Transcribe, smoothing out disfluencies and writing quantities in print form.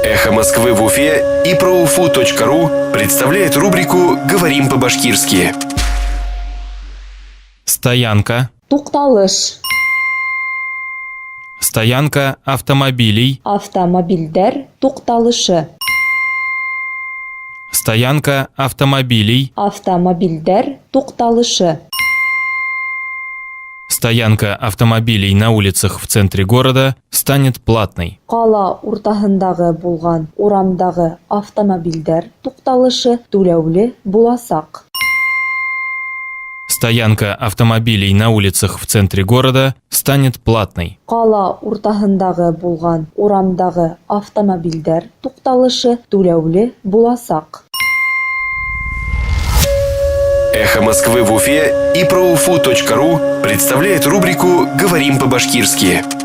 Эхо Москвы в Уфе и ProUFU.ру представляет рубрику «Говорим по-башкирски». Стоянка. Тукталыш. Стоянка автомобилей. Автомобильдер тукталышы. Стоянка автомобилей. Автомобильдер тукталышы. Стоянка автомобилей на улицах в центре города станет платной. Кала уртаһындагы булган урамдагы автомобильдер тукталышы түләүле буласак. Стоянка автомобилей на улицах в центре города станет платной. Кала уртаһындагы булган урамдагы автомобильдер тукталышы түләүле буласак. Эхо Москвы в Уфе и ProUFU.ру представляет рубрику «Говорим по-башкирски».